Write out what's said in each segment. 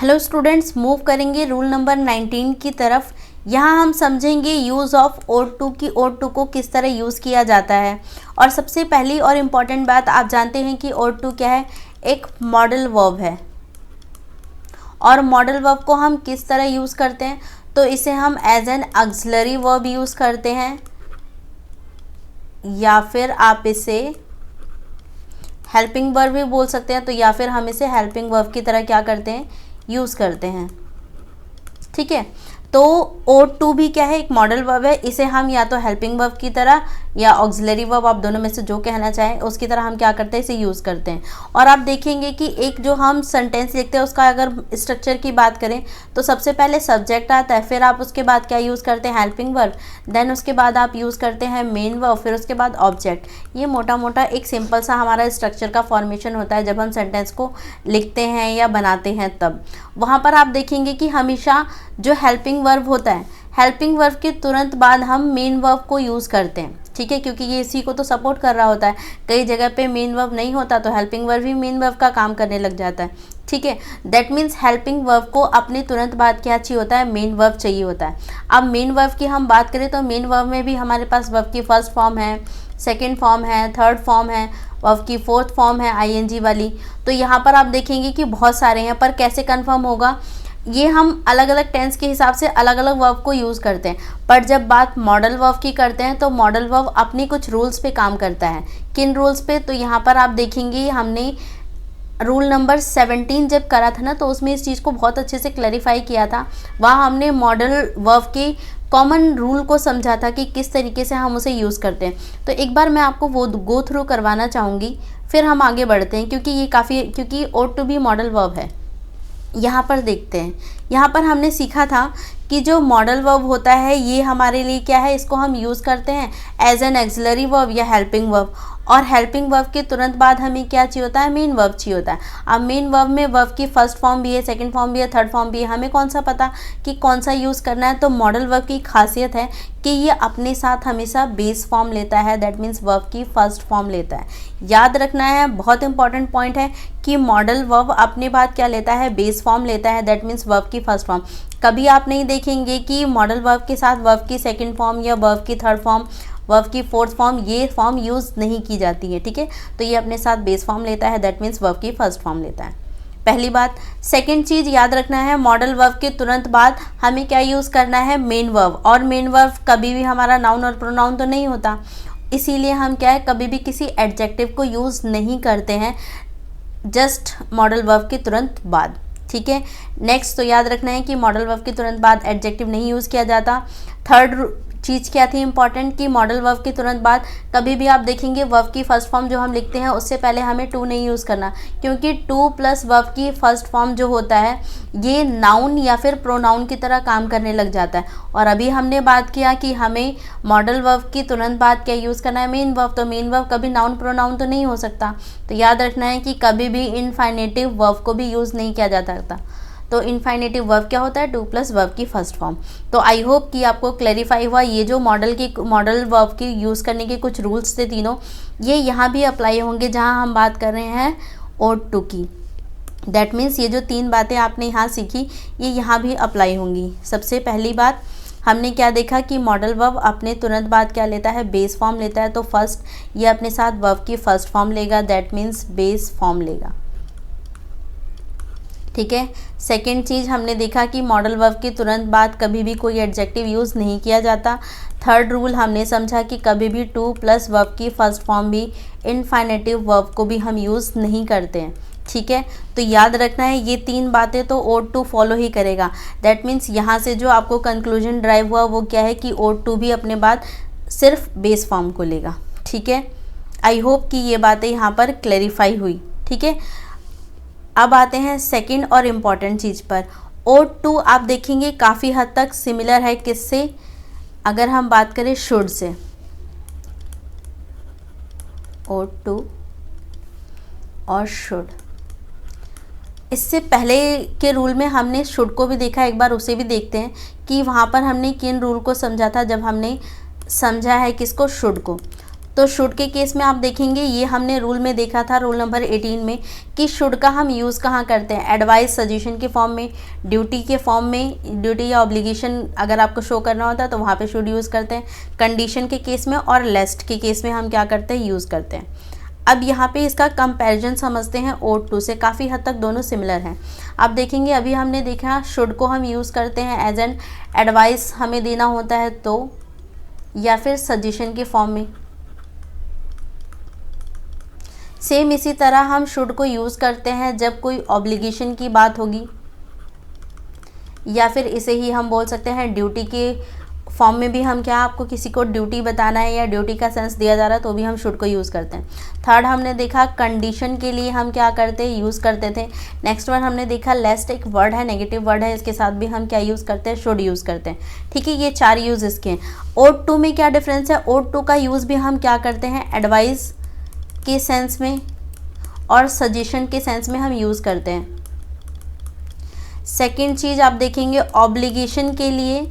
Hello students, move करेंगे rule number 19 की तरफ। यहाँ हम समझेंगे यूज़ ऑफ ओड टू की ओड टू को किस तरह यूज़ किया जाता है। और सबसे पहली और इम्पॉर्टेंट बात, आप जानते हैं कि ओड टू क्या है, एक मॉडल वर्ब है। और मॉडल वर्ब को हम किस तरह यूज़ करते हैं, तो इसे हम as an auxiliary verb use करते हैं, या फिर आप इसे हेल्पिंग वर्ब भी बोल सकते हैं। तो या फिर हम इसे हेल्पिंग वर्ब की तरह क्या करते हैं, यूज़ करते हैं। ठीक है, तो ओड टू भी क्या है, एक मॉडल वर्ब है। इसे हम या तो हेल्पिंग वर्ब की तरह या ऑक्सिलरी वर्ब, आप दोनों में से जो कहना चाहें उसकी तरह हम क्या करते हैं, इसे यूज़ करते हैं। और आप देखेंगे कि एक जो हम सेंटेंस लिखते हैं उसका अगर स्ट्रक्चर की बात करें तो सबसे पहले सब्जेक्ट आता है, फिर आप उसके बाद क्या यूज़ करते हैं, हेल्पिंग वर्ब, देन उसके बाद आप यूज़ करते हैं मेन वर्ब, फिर उसके बाद ऑब्जेक्ट। ये मोटा मोटा एक सिंपल सा हमारा स्ट्रक्चर का फॉर्मेशन होता है जब हम सेंटेंस को लिखते हैं या बनाते हैं। तब वहाँ पर आप देखेंगे कि हमेशा जो हेल्पिंग वर्ब होता है, हेल्पिंग वर्ब के तुरंत बाद हम मेन वर्ब को यूज़ करते हैं। ठीक है, क्योंकि ये इसी को तो सपोर्ट कर रहा होता है। कई जगह पे मेन वर्ब नहीं होता तो हेल्पिंग वर्ब ही मेन वर्ब का काम करने लग जाता है। ठीक है, दैट मीन्स हेल्पिंग वर्ब को अपने तुरंत बाद क्या चाहिए होता है, मेन वर्ब चाहिए होता है। अब मेन वर्ब की हम बात करें तो मेन वर्ब में भी हमारे पास वर्ब की फर्स्ट फॉर्म है, सेकेंड फॉर्म है, थर्ड फॉर्म है, वर्ब की फोर्थ फॉर्म है आईएनजी वाली। तो यहाँ पर आप देखेंगे कि बहुत सारे हैं, पर कैसे कन्फर्म होगा, ये हम अलग अलग टेंस के हिसाब से अलग अलग वर्ब को यूज़ करते हैं। पर जब बात मॉडल वर्ब की करते हैं तो मॉडल वर्ब अपनी कुछ रूल्स पे काम करता है। किन रूल्स पे, तो यहाँ पर आप देखेंगे हमने रूल नंबर 17 जब करा था ना, तो उसमें इस चीज़ को बहुत अच्छे से क्लैरिफाई किया था। वहाँ हमने मॉडल वर्ब के कॉमन रूल को समझा था कि किस तरीके से हम उसे यूज़ करते हैं। तो एक बार मैं आपको वो गो थ्रू करवाना चाहूँगी, फिर हम आगे बढ़ते हैं, क्योंकि ought to be modal verb है। यहाँ पर देखते हैं, यहाँ पर हमने सीखा था कि जो मॉडल वर्ब होता है ये हमारे लिए क्या है, इसको हम यूज़ करते हैं एज एन ऑक्सिलरी वर्ब या हेल्पिंग वर्ब। और हेल्पिंग वर्ब के तुरंत बाद हमें क्या चाहिए होता है, मेन वर्ब चाहिए होता है। अब मेन वर्ब में वर्ब की फर्स्ट फॉर्म भी है, सेकंड फॉर्म भी है, थर्ड फॉर्म भी है। हमें कौन सा पता कि कौन सा यूज़ करना है। तो मॉडल वर्ब की खासियत है कि ये अपने साथ हमेशा बेस फॉर्म लेता है, दैट मीन्स वर्ब की फर्स्ट फॉर्म लेता है। याद रखना है, बहुत इंपॉर्टेंट पॉइंट है कि मॉडल वर्ब अपने बाद क्या लेता है, बेस फॉर्म लेता है, दैट मीन्स वर्ब की फर्स्ट फॉर्म। कभी आप नहीं देखेंगे कि मॉडल वर्ब के साथ वर्ब की सेकंड फॉर्म या वर्ब की थर्ड फॉर्म, वर्ब की फोर्थ फॉर्म, ये फॉर्म यूज़ नहीं की जाती है। ठीक है, तो ये अपने साथ बेस फॉर्म लेता है, दैट मीन्स वर्ब की फर्स्ट फॉर्म लेता है। पहली बात। सेकंड चीज़ याद रखना है, मॉडल वर्ब के तुरंत बाद हमें क्या यूज़ करना है, मेन वर्ब। और मेन वर्ब कभी भी हमारा नाउन और प्रोनाउन तो नहीं होता, इसीलिए हम क्या है, कभी भी किसी एडजेक्टिव को यूज़ नहीं करते हैं जस्ट मॉडल वर्ब के तुरंत बाद। ठीक है, नेक्स्ट तो याद रखना है कि मॉडल वर्ब के तुरंत बाद एडजेक्टिव नहीं यूज़ किया जाता। थर्ड चीज़ क्या थी इंपॉर्टेंट, कि मॉडल वर्ब के तुरंत बाद कभी भी आप देखेंगे वर्ब की फर्स्ट फॉर्म जो हम लिखते हैं उससे पहले हमें टू नहीं यूज़ करना, क्योंकि टू प्लस वर्ब की फर्स्ट फॉर्म जो होता है ये नाउन या फिर प्रोनाउन की तरह काम करने लग जाता है। और अभी हमने बात किया कि हमें मॉडल वर्ब की तुरंत बाद क्या यूज़ करना है, मेन वर्ब। तो मेन वर्ब कभी नाउन प्रोनाउन तो नहीं हो सकता, तो याद रखना है कि कभी भी इनफाइनेटिव वर्ब को भी यूज़ नहीं किया जाता। तो इनफाइनेटिव वर्ब क्या होता है, टू प्लस वर्ब की फर्स्ट फॉर्म। तो आई होप कि आपको क्लैरिफाई हुआ। ये जो मॉडल वर्ब की यूज़ करने के कुछ रूल्स थे तीनों, ये यहाँ भी अप्लाई होंगे जहाँ हम बात कर रहे हैं ओड टू की। दैट मीन्स ये जो तीन बातें आपने यहाँ सीखी ये यहाँ भी अप्लाई होंगी। सबसे पहली बात हमने क्या देखा कि मॉडल वर्ब अपने तुरंत बाद क्या लेता है, बेस फॉर्म लेता है। तो फर्स्ट ये अपने साथ वर्ब की फर्स्ट फॉर्म लेगा, दैट मीन्स बेस फॉर्म लेगा। ठीक है, सेकेंड चीज़ हमने देखा कि मॉडल वर्ब के तुरंत बाद कभी भी कोई एडजेक्टिव यूज़ नहीं किया जाता। थर्ड रूल हमने समझा कि कभी भी टू प्लस वर्ब की फर्स्ट फॉर्म भी इनफाइनेटिव वर्ब को भी हम यूज़ नहीं करते हैं। ठीक है, तो याद रखना है ये तीन बातें तो ओड टू फॉलो ही करेगा। दैट मीन्स यहाँ से जो आपको कंक्लूजन ड्राइव हुआ वो क्या है कि ओड टू भी अपने बाद सिर्फ बेस फॉर्म को लेगा। ठीक है, आई होप कि ये बातें यहाँ पर क्लैरिफाई हुई। ठीक है, अब आते हैं सेकंड और इम्पॉर्टेंट चीज़ पर। ओड टू आप देखेंगे काफ़ी हद तक सिमिलर है किससे, अगर हम बात करें शुड से। ओड टू और शुड, इससे पहले के रूल में हमने शुड को भी देखा, एक बार उसे भी देखते हैं कि वहाँ पर हमने किन रूल को समझा था जब हमने समझा है किसको, शुड को। तो शुड के केस में आप देखेंगे ये हमने रूल में देखा था, रूल नंबर 18 में, कि शुड का हम यूज़ कहाँ करते हैं, एडवाइस सजेशन के फॉर्म में, ड्यूटी के फॉर्म में, ड्यूटी या ऑब्लिगेशन अगर आपको शो करना होता है तो वहाँ पे शुड यूज़ करते हैं, कंडीशन के केस में, और लेस्ट के केस में हम क्या करते हैं, यूज़ करते हैं। अब यहाँ पे इसका कंपैरिजन समझते हैं ought to से, काफ़ी हद तक दोनों सिमिलर हैं। आप देखेंगे अभी हमने देखा शुड को हम यूज़ करते हैं एज एन एडवाइस हमें देना होता है तो, या फिर सजेशन के फॉर्म में। सेम इसी तरह हम शुड को यूज़ करते हैं जब कोई ऑब्लिगेशन की बात होगी, या फिर इसे ही हम बोल सकते हैं ड्यूटी के फॉर्म में भी हम क्या, आपको किसी को ड्यूटी बताना है या ड्यूटी का सेंस दिया जा रहा है तो भी हम शुड को यूज़ करते हैं। थर्ड हमने देखा कंडीशन के लिए हम क्या करते हैं, यूज़ करते थे। नेक्स्ट वन हमने देखा लेस्ट एक वर्ड है, नेगेटिव वर्ड है, इसके साथ भी हम क्या यूज़ करते हैं, शुड यूज़ करते हैं। ठीक है, ये 4 यूज़ इसके हैं। ought to में क्या डिफरेंस है, ought to का यूज़ भी हम क्या करते हैं, एडवाइस के सेंस में और सजेशन के सेंस में हम यूज़ करते हैं। सेकेंड चीज़ आप देखेंगे ऑब्लिगेशन के लिए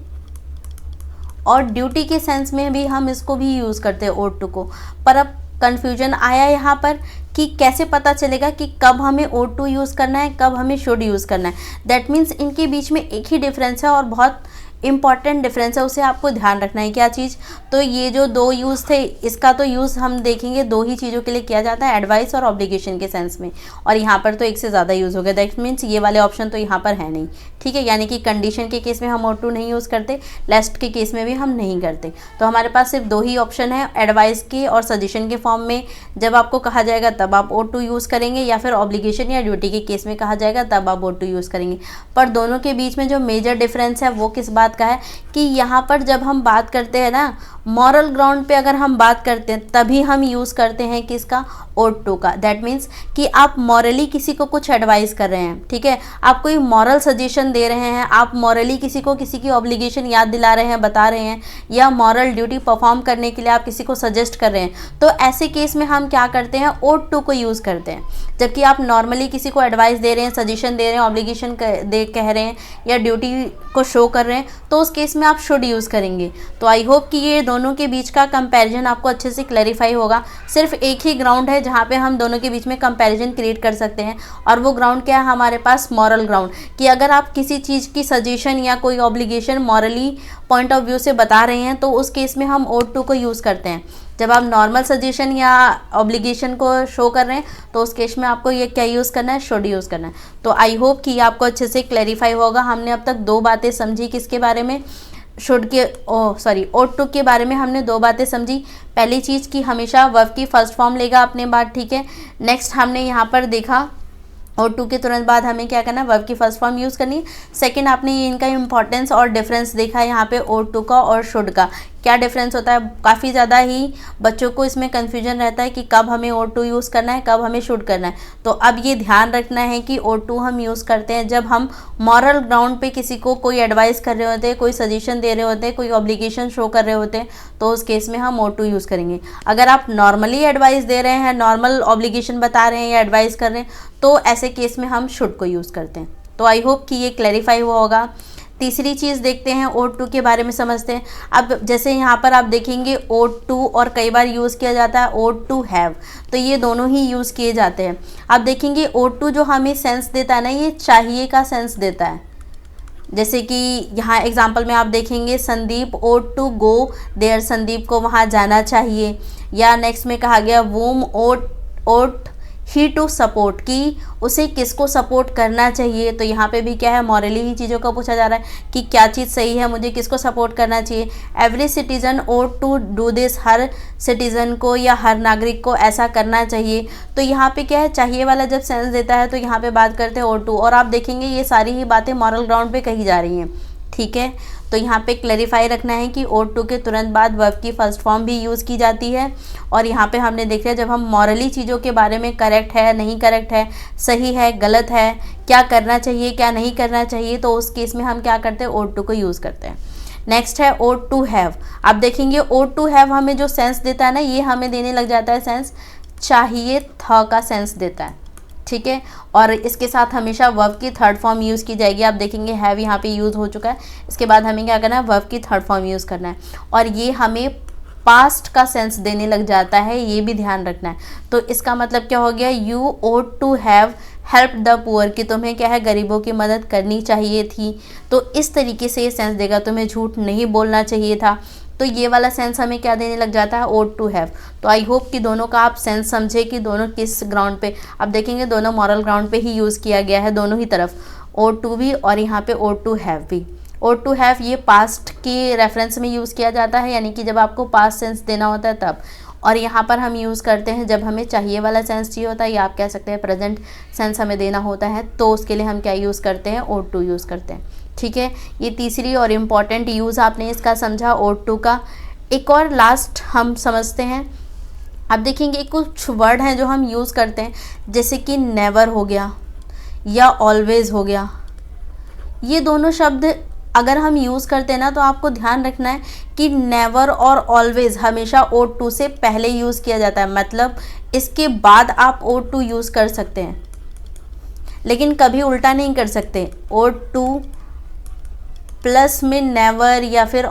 और ड्यूटी के सेंस में भी हम इसको भी यूज़ करते हैं ought to को। पर अब कन्फ्यूजन आया यहाँ पर कि कैसे पता चलेगा कि कब हमें ought to यूज़ करना है, कब हमें should यूज़ करना है। दैट मीन्स इनके बीच में एक ही डिफरेंस है और बहुत इंपॉर्टेंट डिफरेंस है, उसे आपको ध्यान रखना है। क्या चीज़, तो ये जो 2 यूज़ थे इसका तो यूज़ हम देखेंगे 2 ही चीज़ों के लिए किया जाता है, एडवाइस और ऑब्लिगेशन के सेंस में, और यहाँ पर तो एक से ज़्यादा यूज़ हो गया। दैट मीन्स ये वाले ऑप्शन तो यहाँ पर है नहीं। ठीक है, यानी कि कंडीशन के केस में हम ought to नहीं यूज़ करते, लेस्ट के केस में भी हम नहीं करते। तो हमारे पास सिर्फ 2 ही ऑप्शन है, एडवाइस के और सजेशन के फॉर्म में जब आपको कहा जाएगा तब आप ought to यूज़ करेंगे, या फिर ऑब्लिगेशन या ड्यूटी के केस में कहा जाएगा तब आप ought to यूज़ करेंगे। पर दोनों के बीच में जो मेजर डिफरेंस है वो किस बात का है कि यहाँ पर जब हम बात करते हैं ना, मॉरल ग्राउंड पे अगर हम बात करते हैं तभी हम यूज़ करते हैं किसका, ought to का। दैट मीन्स कि आप मॉरली किसी को कुछ एडवाइस कर रहे हैं, ठीक है, आप कोई मॉरल सजेशन दे रहे हैं, आप मॉरली किसी को किसी की ऑब्लिगेशन याद दिला रहे हैं, बता रहे हैं, या मॉरल ड्यूटी परफॉर्म करने के लिए आप किसी को सजेस्ट कर रहे हैं, तो ऐसे केस में हम क्या करते हैं, ought to को यूज़ करते हैं। जबकि आप नॉर्मली किसी को एडवाइस दे रहे हैं, सजेशन दे रहे हैं, ऑब्लिगेशन कह रहे हैं या ड्यूटी को शो कर रहे हैं, तो उस केस में आप शुड यूज़ करेंगे। तो आई होप कि ये दोनों के बीच का कंपैरिजन आपको अच्छे से क्लैरिफाई होगा। सिर्फ एक ही ग्राउंड है जहाँ पे हम दोनों के बीच में कंपैरिजन क्रिएट कर सकते हैं, और वो ग्राउंड क्या है हमारे पास, मॉरल ग्राउंड। कि अगर आप किसी चीज़ की सजेशन या कोई obligation morally point of view से बता रहे हैं तो उस केस में हम ought to को यूज़ करते हैं। जब आप नॉर्मल सजेशन या ऑब्लिगेशन को शो कर रहे हैं तो उस केस में आपको ये क्या यूज़ करना है, शुड यूज़ करना है। तो आई होप कि आपको अच्छे से क्लैरिफाई होगा। हमने अब तक 2 बातें समझी, किसके बारे में, शुड के ought to के बारे में हमने 2 बातें समझी। पहली चीज़ कि हमेशा वर्ब की फर्स्ट फॉर्म लेगा अपने बाद, ठीक है। नेक्स्ट हमने यहाँ पर देखा ought to के तुरंत बाद हमें क्या करना है, वर्ब की फर्स्ट फॉर्म यूज़ करनी है। सेकंड आपने ये इनका इंपॉर्टेंस और डिफरेंस देखा यहाँ पे ought to का और शुड का क्या डिफरेंस होता है। काफ़ी ज़्यादा ही बच्चों को इसमें कन्फ्यूजन रहता है कि कब हमें ought to यूज़ करना है, कब हमें शुड करना है। तो अब ये ध्यान रखना है कि ought to हम यूज़ करते हैं जब हम मॉरल ग्राउंड पे किसी को कोई एडवाइस कर रहे होते हैं, कोई सजेशन दे रहे होते हैं, कोई ऑब्लिगेशन शो कर रहे होते हैं, तो उस केस में हम ought to यूज़ करेंगे। अगर आप नॉर्मली एडवाइस दे रहे हैं, नॉर्मल ऑब्लिगेशन बता रहे हैं या एडवाइस कर रहे हैं, तो ऐसे केस में हम शुड को यूज़ करते हैं। तो आई होप कि ये क्लैरिफाई हुआ होगा। तीसरी चीज़ देखते हैं, ought to के बारे में समझते हैं। अब जैसे यहाँ पर आप देखेंगे ought to और कई बार यूज़ किया जाता है ought to have, तो ये दोनों ही यूज़ किए जाते हैं। आप देखेंगे ought to जो हमें सेंस देता है ना, ये चाहिए का सेंस देता है। जैसे कि यहाँ एग्जाम्पल में आप देखेंगे Sandeep ought to go there, Sandeep को वहाँ जाना चाहिए। या नेक्स्ट में कहा गया whom ought he to support, कि उसे किसको सपोर्ट करना चाहिए। तो यहाँ पे भी क्या है, मॉरली ही चीज़ों का पूछा जा रहा है कि क्या चीज़ सही है, मुझे किसको सपोर्ट करना चाहिए। Every citizen ought to do this, हर सिटीज़न को या हर नागरिक को ऐसा करना चाहिए। तो यहाँ पे क्या है, चाहिए वाला जब सेंस देता है तो यहाँ पे बात करते हैं ought टू, और आप देखेंगे ये सारी ही बातें मॉरल ग्राउंड पे कही जा रही हैं, ठीक है। तो यहाँ पे क्लैरिफाई रखना है कि ought to के तुरंत बाद वर्ब की फर्स्ट फॉर्म भी यूज़ की जाती है। और यहाँ पे हमने देख लिया जब हम मॉरली चीज़ों के बारे में करेक्ट है, नहीं करेक्ट है, सही है, गलत है, क्या करना चाहिए, क्या नहीं करना चाहिए, तो उस केस में हम क्या करते हैं, ought to को यूज़ करते हैं। नेक्स्ट है ought to have। आप देखेंगे ought to have हमें जो सेंस देता है ना, ये हमें देने लग जाता है सेंस चाहिए था का सेंस देता है, ठीक है। और इसके साथ हमेशा वर्ब की थर्ड फॉर्म यूज़ की जाएगी। आप देखेंगे हैव यहाँ पे यूज़ हो चुका है, इसके बाद हमें क्या करना है, वर्ब की थर्ड फॉर्म यूज़ करना है। और ये हमें पास्ट का सेंस देने लग जाता है, ये भी ध्यान रखना है। तो इसका मतलब क्या हो गया, you ought to have help the poor, कि तुम्हें क्या है, गरीबों की मदद करनी चाहिए थी। तो इस तरीके से ये सेंस देगा, तुम्हें झूठ नहीं बोलना चाहिए था। तो ये वाला सेंस हमें क्या देने लग जाता है, ओट टू हैव। तो आई होप कि दोनों का आप सेंस समझे कि दोनों किस ग्राउंड पे, आप देखेंगे दोनों मॉरल ग्राउंड पे ही यूज़ किया गया है, दोनों ही तरफ, ओट टू भी और यहाँ पे ओट टू हैव भी। ओट टू हैव ये पास्ट के रेफरेंस में यूज़ किया जाता है, यानी कि जब आपको पास्ट सेंस देना होता है तब। और यहाँ पर हम यूज़ करते हैं जब हमें चाहिए वाला सेंस चाहिए होता है, या आप कह सकते हैं प्रेजेंट सेंस हमें देना होता है, तो उसके लिए हम क्या यूज़ करते हैं, ओट टू यूज़ करते हैं। ठीक है, ये तीसरी और इम्पॉर्टेंट यूज़ आपने इसका समझा ओट टू का। एक और लास्ट हम समझते हैं। आप देखेंगे कुछ वर्ड हैं जो हम यूज़ करते हैं, जैसे कि नेवर हो गया या ऑलवेज़ हो गया। ये दोनों शब्द अगर हम यूज़ करते हैं ना, तो आपको ध्यान रखना है कि नेवर और ऑलवेज़ हमेशा ओट टू से पहले यूज़ किया जाता है, मतलब इसके बाद आप ओट टू यूज़ कर सकते हैं, लेकिन कभी उल्टा नहीं कर सकते। ओट टू प्लस में नेवर या फिर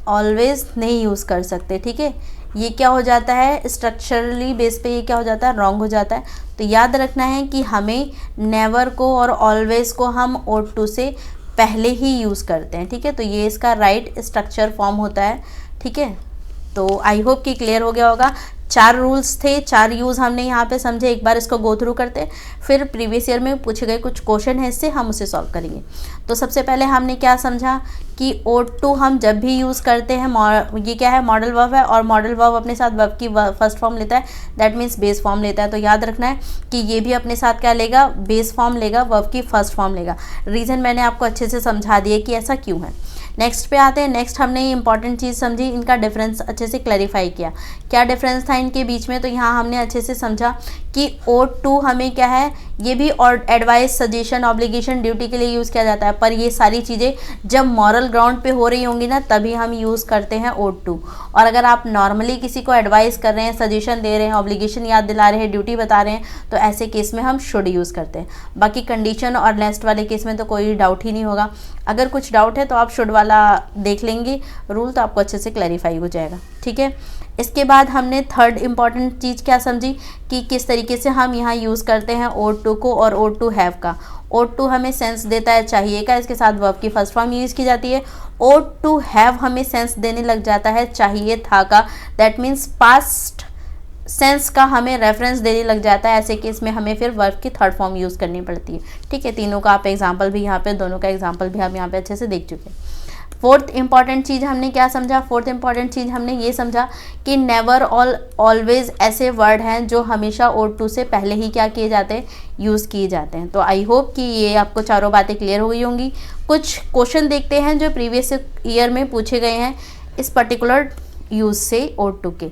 ऑलवेज़ नहीं यूज़ कर सकते। ठीक है, ये क्या हो जाता है, स्ट्रक्चरली बेस पे ये क्या हो जाता है, रॉन्ग हो जाता है। तो याद रखना है कि हमें नेवर को और ऑलवेज़ को हम ओट टू से पहले ही यूज़ करते हैं। ठीक है, तो ये इसका राइट स्ट्रक्चर फॉर्म होता है। ठीक है, तो आई होप कि क्लियर हो गया होगा। 4 रूल्स थे, 4 यूज़ हमने यहाँ पे समझे। एक बार इसको गो थ्रू करते, फिर प्रीवियस ईयर में पूछे गए कुछ क्वेश्चन है इससे हम उसे सॉल्व करेंगे। तो सबसे पहले हमने क्या समझा कि ओट टू हम जब भी यूज़ करते हैं, ये क्या है, मॉडल वर्ब है, और मॉडल वर्ब अपने साथ वर्ब की फर्स्ट फॉर्म लेता है, दैट मीन्स बेस फॉर्म लेता है। तो याद रखना है कि ये भी अपने साथ क्या लेगा, बेस फॉर्म लेगा, वर्ब की फर्स्ट फॉर्म लेगा। रीज़न मैंने आपको अच्छे से समझा दिया कि ऐसा क्यों है। नेक्स्ट पे आते हैं। नेक्स्ट हमने ये इंपॉर्टेंट चीज़ समझी, इनका डिफरेंस अच्छे से क्लैरिफाई किया, क्या डिफरेंस था इनके बीच में। तो यहाँ हमने अच्छे से समझा कि ओट टू हमें क्या है, ये भी और एडवाइस, सजेशन, ऑब्लिगेशन, ड्यूटी के लिए यूज़ किया जाता है, पर ये सारी चीज़ें जब मॉरल ग्राउंड पे हो रही होंगी ना, तभी हम यूज़ करते हैं ओट टू। और अगर आप नॉर्मली किसी को एडवाइस कर रहे हैं, सजेशन दे रहे हैं, ऑब्लिगेशन याद दिला रहे हैं, ड्यूटी बता रहे हैं, तो ऐसे केस में हम शुड यूज़ करते हैं। बाकी कंडीशन और नेक्स्ट वाले केस में तो कोई डाउट ही नहीं होगा। अगर कुछ डाउट है तो आप शुड वाला देख लेंगे रूल, तो आपको अच्छे से क्लैरिफाई हो जाएगा। ठीक है, इसके बाद हमने थर्ड इम्पॉर्टेंट चीज़ क्या समझी कि किस तरीके से हम यहाँ यूज़ करते हैं ओट टू को और ओट टू हैव का। ओट टू हमें सेंस देता है चाहिए का, इसके साथ वर्ब की फर्स्ट फॉर्म यूज़ की जाती है। ओट टू हैव हमें सेंस देने लग जाता है चाहिए था का, दैट मीन्स पास्ट सेंस का हमें रेफरेंस देने लग जाता है। ऐसे केस में हमें फिर वर्ब की थर्ड फॉर्म यूज़ करनी पड़ती है। ठीक है, तीनों का आप एग्जाम्पल भी यहाँ पे, दोनों का एग्जाम्पल भी हम यहाँ पे अच्छे से देख चुके हैं। फोर्थ इंपॉर्टेंट चीज़ हमने क्या समझा, फोर्थ इंपॉर्टेंट चीज़ हमने ये समझा कि नेवर ऑलवेज ऐसे वर्ड हैं जो हमेशा ओट टू से पहले ही क्या किए जाते हैं, यूज़ किए जाते हैं। तो आई होप कि ये आपको चारों बातें क्लियर हो गई होंगी। कुछ क्वेश्चन देखते हैं जो प्रीवियस ईयर में पूछे गए हैं इस पर्टिकुलर यूज़ से ओट टू के।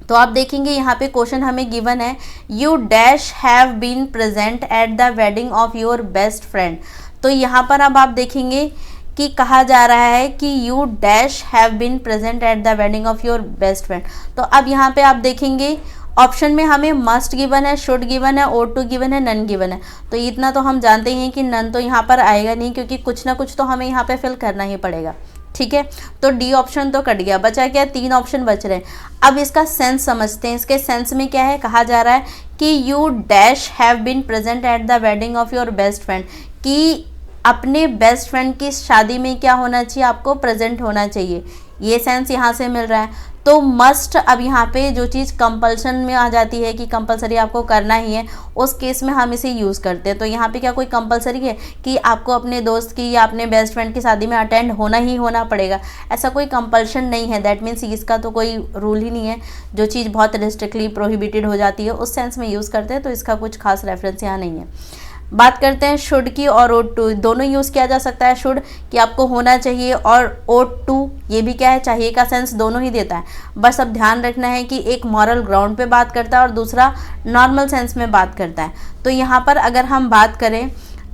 तो आप देखेंगे यहाँ पे क्वेश्चन हमें गिवन है, you dash have been present at the wedding of your best friend. तो यहाँ पर अब आप देखेंगे कि कहा जा रहा है कि you dash have been present at the wedding of your best friend. तो अब यहाँ पे आप देखेंगे ऑप्शन में हमें मस्ट गिवन है, शुड गिवन है, ओट टू गिवन है, नन गिवन है। तो इतना तो हम जानते ही हैं कि नन तो यहाँ पर आएगा नहीं, क्योंकि कुछ ना कुछ तो हमें यहाँ पे फिल करना ही पड़ेगा। ठीक है, तो डी ऑप्शन तो कट गया, बचा क्या, 3 ऑप्शन बच रहे हैं। अब इसका सेंस समझते हैं। इसके सेंस में क्या है, कहा जा रहा है कि you dash have been present at the wedding of your best friend, कि अपने बेस्ट फ्रेंड की शादी में क्या होना चाहिए, आपको प्रेजेंट होना चाहिए। ये सेंस यहाँ से मिल रहा है। तो मस्ट, अब यहाँ पे जो चीज़ कंपल्सन में आ जाती है कि कंपलसरी आपको करना ही है, उस केस में हम इसे यूज़ करते हैं। तो यहाँ पे क्या कोई कंपलसरी है कि आपको अपने दोस्त की या अपने बेस्ट फ्रेंड की शादी में अटेंड होना ही होना पड़ेगा, ऐसा कोई कंपल्शन नहीं है। दैट मीन्स इसका तो कोई रूल ही नहीं है। जो चीज़ बहुत रिस्ट्रिक्टली प्रोहिबिटेड हो जाती है उस सेंस में यूज़ करते हैं, तो इसका कुछ खास रेफरेंस यहाँ नहीं है। बात करते हैं शुड की, और ओट टू दोनों यूज़ किया जा सकता है। शुड कि आपको होना चाहिए, और ओट टू ये भी क्या है, चाहिए का सेंस दोनों ही देता है। बस अब ध्यान रखना है कि एक मॉरल ग्राउंड पे बात करता है और दूसरा नॉर्मल सेंस में बात करता है। तो यहाँ पर अगर हम बात करें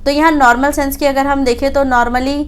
तो यहाँ नॉर्मल सेंस की अगर हम देखें तो नॉर्मली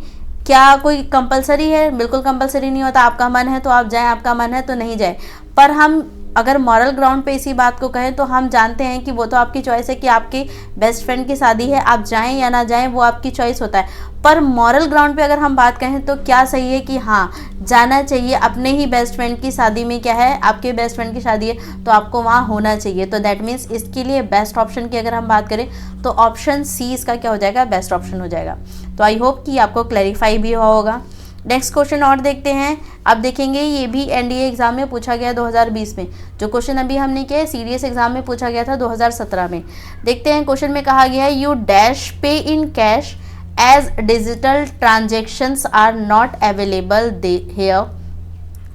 क्या कोई कंपलसरी है, बिल्कुल कंपलसरी नहीं होता। आपका मन है तो आप जाएँ, आपका मन है तो नहीं जाए। पर हम अगर मॉरल ग्राउंड पे इसी बात को कहें तो हम जानते हैं कि वो तो आपकी चॉइस है कि आपके बेस्ट फ्रेंड की शादी है, आप जाएं या ना जाएं वो आपकी चॉइस होता है। पर मॉरल ग्राउंड पे अगर हम बात कहें तो क्या सही है कि हाँ जाना चाहिए, अपने ही बेस्ट फ्रेंड की शादी में क्या है, आपके बेस्ट फ्रेंड की शादी है तो आपको वहाँ होना चाहिए। तो दैट मीन्स इसके लिए बेस्ट ऑप्शन की अगर हम बात करें तो ऑप्शन सी इसका क्या हो जाएगा, बेस्ट ऑप्शन हो जाएगा। तो आई होप कि आपको क्लैरिफाई भी हुआ होगा। नेक्स्ट क्वेश्चन और देखते हैं। अब देखेंगे ये भी एनडीए एग्जाम में पूछा गया 2020 में। जो क्वेश्चन अभी हमने किया है सीडीएस एग्जाम में पूछा गया था 2017 में। देखते हैं क्वेश्चन में कहा गया है you dash pay in cash as digital transactions are not available here.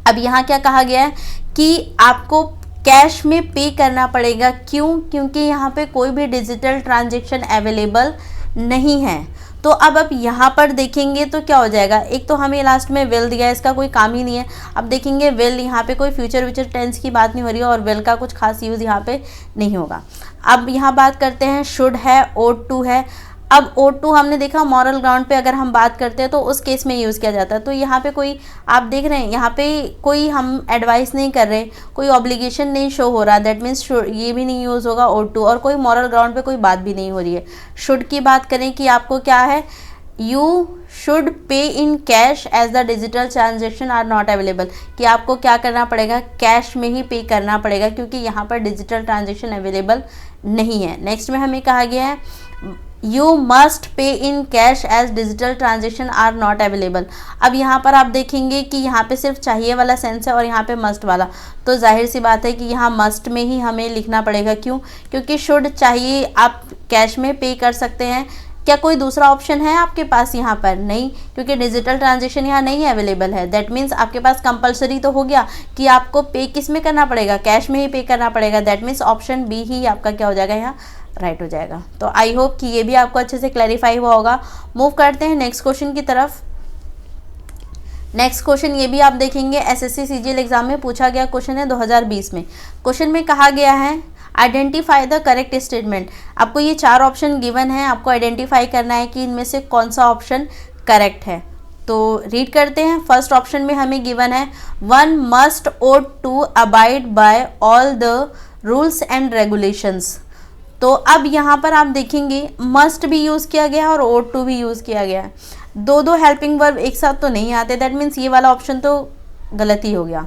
अब यहाँ क्या कहा गया है कि आपको कैश में पे करना पड़ेगा। क्यों? क्योंकि यहाँ पे कोई भी डिजिटल ट्रांजेक्शन अवेलेबल नहीं है। तो अब आप यहाँ पर देखेंगे तो क्या हो जाएगा, एक तो हमें लास्ट में विल दिया है, इसका कोई काम ही नहीं है। अब देखेंगे विल, यहाँ पे कोई फ्यूचर व्यूचर टेंस की बात नहीं हो रही है और विल का कुछ खास यूज़ यहाँ पे नहीं होगा। अब यहाँ बात करते हैं शुड है, ought to है। अब ought to हमने देखा मॉरल ग्राउंड पे अगर हम बात करते हैं तो उस केस में यूज़ किया जाता है। तो यहाँ पे कोई आप देख रहे हैं यहाँ पे कोई हम एडवाइस नहीं कर रहे, कोई ऑब्लिगेशन नहीं शो हो रहा, दैट मीन्स ये भी नहीं यूज़ होगा ought to, और कोई मॉरल ग्राउंड पे कोई बात भी नहीं हो रही है। शुड की बात करें कि आपको क्या है, you should pay in cash as the digital transaction are not available, कि आपको क्या करना पड़ेगा, कैश में ही पे करना पड़ेगा क्योंकि यहाँ पर डिजिटल ट्रांजेक्शन अवेलेबल नहीं है। नेक्स्ट में हमें कहा गया है you must pay in cash as digital transaction are not available. अब यहाँ पर आप देखेंगे कि यहाँ पे सिर्फ चाहिए वाला सेंस है और यहाँ पे मस्ट वाला, तो जाहिर सी बात है कि यहाँ मस्ट में ही हमें लिखना पड़ेगा। क्यों? क्योंकि शुड चाहिए, आप कैश में पे कर सकते हैं। क्या कोई दूसरा ऑप्शन है आपके पास यहाँ पर? नहीं, क्योंकि डिजिटल ट्रांजेक्शन यहाँ नहीं अवेलेबल है। दैट मीन्स आपके पास कंपलसरी तो हो गया कि आपको पे किस में करना पड़ेगा, कैश में ही पे करना पड़ेगा। दैट मीन्स ऑप्शन बी ही आपका क्या हो जाएगा, यहाँ राइट हो जाएगा। तो आई होप कि ये भी आपको अच्छे से क्लैरिफाई हुआ होगा। मूव करते हैं नेक्स्ट क्वेश्चन की तरफ। नेक्स्ट क्वेश्चन ये भी आप देखेंगे एसएससी सीजीएल एग्जाम में पूछा गया क्वेश्चन है 2020 में। क्वेश्चन में कहा गया है आइडेंटिफाई द करेक्ट स्टेटमेंट। आपको ये 4 ऑप्शन गिवन है, आपको आइडेंटिफाई करना है कि इनमें से कौन सा ऑप्शन करेक्ट है। तो रीड करते हैं। फर्स्ट ऑप्शन में हमें गिवन है one must ought to abide by all the rules and regulations. तो अब यहाँ पर आप देखेंगे मस्ट भी यूज़ किया गया है और ought टू भी यूज़ किया गया है। दो हेल्पिंग वर्ब एक साथ तो नहीं आते, दैट मीन्स ये वाला ऑप्शन तो गलत ही हो गया।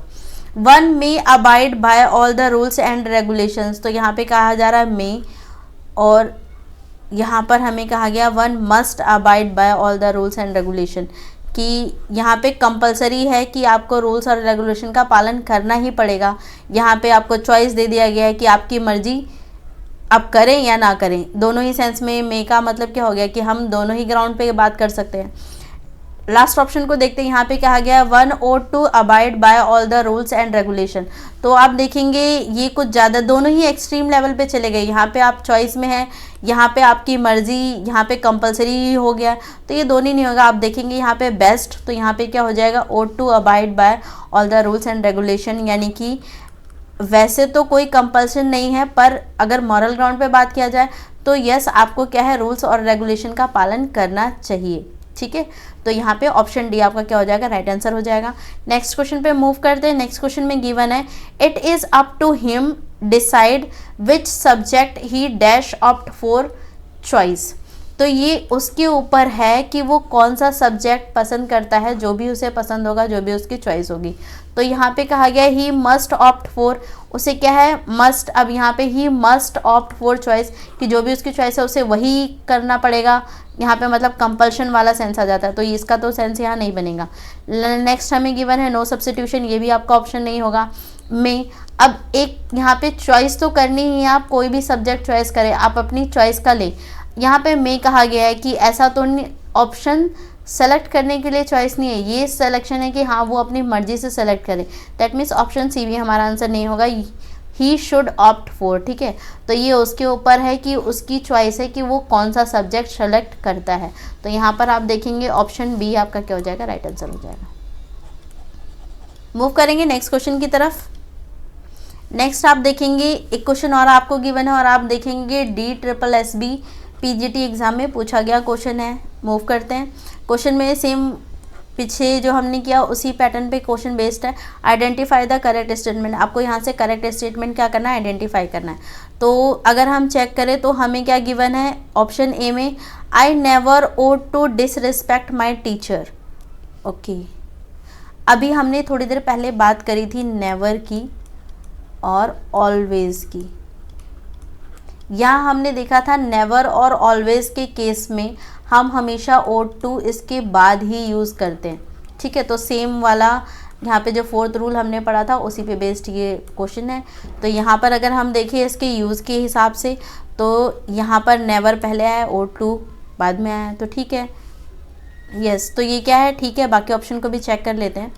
One may abide by all the rules and regulations, तो यहाँ पे कहा जा रहा है मे, और यहाँ पर हमें कहा गया one must abide by all the rules and regulation, कि यहाँ पे कंपलसरी है कि आपको रूल्स और रेगुलेशन का पालन करना ही पड़ेगा। यहाँ पे आपको चॉइस दे दिया गया है कि आपकी मर्जी आप करें या ना करें। दोनों ही सेंस में मे का मतलब क्या हो गया कि हम दोनों ही ग्राउंड पे बात कर सकते हैं। लास्ट ऑप्शन को देखते हैं। यहाँ पे कहा गया one ought to abide by all the rules and regulation. तो आप देखेंगे ये कुछ ज़्यादा दोनों ही एक्सट्रीम लेवल पे चले गए। यहाँ पे आप चॉइस में है, यहाँ पे आपकी मर्जी, यहाँ पे कंपलसरी हो गया, तो ये दोनों ही नहीं होगा। आप देखेंगे यहाँ पे बेस्ट, तो यहाँ पे क्या हो जाएगा ought to abide by all the rules and regulation, यानी कि वैसे तो कोई कंपल्सन नहीं है, पर अगर मॉरल ग्राउंड पे बात किया जाए तो यस आपको क्या है, रूल्स और रेगुलेशन का पालन करना चाहिए। ठीक है, तो यहाँ पे ऑप्शन डी आपका क्या हो जाएगा, राइट आंसर हो जाएगा। नेक्स्ट क्वेश्चन पे मूव करते हैं। नेक्स्ट क्वेश्चन में गिवन है it is up to him decide which subject he dash opt for choice. तो ये उसके ऊपर है कि वो कौन सा सब्जेक्ट पसंद करता है, जो भी उसे पसंद होगा, जो भी उसकी चॉइस होगी। तो यहाँ पे कहा गया ही मस्ट ऑप्ट फॉर, उसे क्या है मस्ट। अब यहाँ पे he must opt for choice, कि जो भी उसकी चॉइस है उसे वही करना पड़ेगा। यहाँ पे मतलब कंपल्शन वाला सेंस आ जाता है, तो इसका तो सेंस यहाँ नहीं बनेगा। नेक्स्ट हमें गिवन है नो सब्स्टिट्यूशन, ये भी आपका ऑप्शन नहीं होगा। में अब एक यहाँ पे चॉइस तो करनी ही है, आप कोई भी सब्जेक्ट चॉइस करें, आप अपनी चॉइस का ले। यहाँ पे में कहा गया है कि ऐसा तो ऑप्शन सेलेक्ट करने के लिए चॉइस नहीं है, ये सिलेक्शन है कि हाँ वो अपनी मर्जी से सेलेक्ट करे। दैट मीन्स ऑप्शन सी भी हमारा आंसर नहीं होगा, ही शुड ऑप्ट फॉर। ठीक है, तो ये उसके ऊपर है कि उसकी चॉइस है कि वो कौन सा सब्जेक्ट सेलेक्ट करता है। तो यहाँ पर आप देखेंगे ऑप्शन बी आपका क्या हो जाएगा, राइट आंसर हो जाएगा। मूव करेंगे नेक्स्ट क्वेश्चन की तरफ। नेक्स्ट आप देखेंगे एक क्वेश्चन और आपको गिवन है, और आप देखेंगे DSSB PGT एग्जाम में पूछा गया क्वेश्चन है। मूव करते हैं। क्वेश्चन में सेम पीछे जो हमने किया उसी पैटर्न पे क्वेश्चन बेस्ड है। आइडेंटिफाई द करेक्ट स्टेटमेंट, आपको यहाँ से करेक्ट स्टेटमेंट क्या करना है, आइडेंटिफाई करना है। तो अगर हम चेक करें तो हमें क्या गिवन है ऑप्शन ए में, I never ought to disrespect my teacher. Okay, अभी हमने थोड़ी देर पहले बात करी थी नेवर की और ऑलवेज की। यहाँ हमने देखा था नेवर और ऑलवेज के केस में हम हमेशा ओड टू इसके बाद ही यूज़ करते हैं, ठीक है। तो सेम वाला यहाँ पे जो फोर्थ रूल हमने पढ़ा था उसी पे बेस्ड ये क्वेश्चन है। तो यहाँ पर अगर हम देखें इसके यूज़ के हिसाब से तो यहाँ पर नेवर पहले आया, ओड टू बाद में आया, तो ठीक है, यस। तो ये क्या है, ठीक है। बाकी ऑप्शन को भी चेक कर लेते हैं।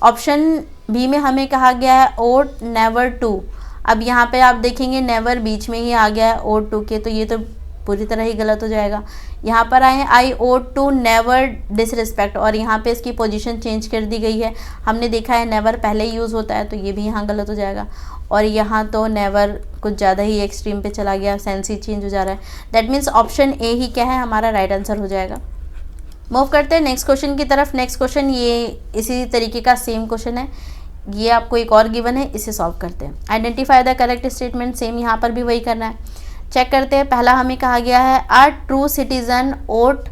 ऑप्शन बी में हमें कहा गया है ओड नेवर टू। अब यहाँ पे आप देखेंगे नेवर बीच में ही आ गया है ओड टू के, तो ये तो पूरी तरह ही गलत हो जाएगा। यहाँ पर आए आई ओड टू नेवर डिसरिस्पेक्ट, और यहाँ पे इसकी पोजीशन चेंज कर दी गई है। हमने देखा है नेवर पहले यूज़ होता है, तो ये भी यहाँ गलत हो जाएगा। और यहाँ तो नेवर कुछ ज़्यादा ही एक्सट्रीम पे चला गया, सेंस ही चेंज हो जा रहा है। दैट मीन्स ऑप्शन ए ही क्या है, हमारा राइट आंसर हो जाएगा। मूव करते हैं नेक्स्ट क्वेश्चन की तरफ। नेक्स्ट क्वेश्चन ये इसी तरीके का सेम क्वेश्चन है, ये आपको एक और गिवन है, इसे सॉल्व करते हैं। Identify the correct statement, same यहाँ पर भी वही करना है। चेक करते हैं। पहला हमें कहा गया है a true citizen ought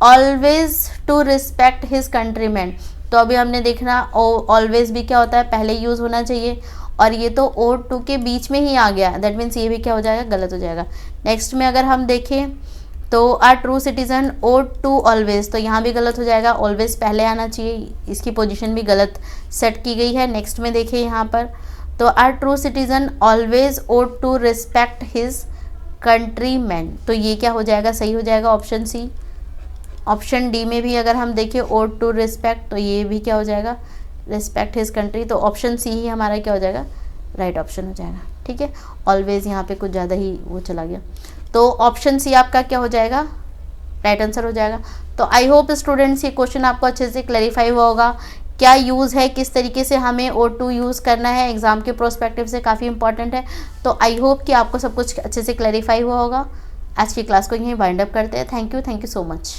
always to respect his countryman. तो अभी हमने देखना ऑलवेज भी क्या होता है, पहले यूज़ होना चाहिए, और ये तो ओट टू के बीच में ही आ गया, दैट मीन्स ये भी क्या हो जाएगा, गलत हो जाएगा। नेक्स्ट में अगर हम देखें तो a true citizen ought to always, तो यहाँ भी गलत हो जाएगा, ऑलवेज पहले आना चाहिए, इसकी पोजीशन भी गलत सेट की गई है। नेक्स्ट में देखिए यहाँ पर, तो a true citizen always ought to respect his countryman, तो ये क्या हो जाएगा, सही हो जाएगा ऑप्शन सी। ऑप्शन डी में भी अगर हम देखें ओट टू रिस्पेक्ट, तो ये भी क्या हो जाएगा, रिस्पेक्ट हिज कंट्री, तो ऑप्शन सी ही हमारा क्या हो जाएगा, राइट ऑप्शन हो जाएगा, ठीक है। ऑलवेज यहाँ पे कुछ ज़्यादा ही वो चला गया, तो ऑप्शन सी आपका क्या हो जाएगा, राइट आंसर हो जाएगा। तो आई होप स्टूडेंट्स ये क्वेश्चन आपको अच्छे से क्लैरिफाई हुआ होगा, क्या यूज़ है, किस तरीके से हमें O2 यूज़ करना है, एग्ज़ाम के प्रोस्पेक्टिव से काफ़ी इंपॉर्टेंट है। तो आई होप कि आपको सब कुछ अच्छे से क्लैरिफाई हुआ होगा। आज की क्लास को यहीं वाइंड अप करते हैं। Thank you so much.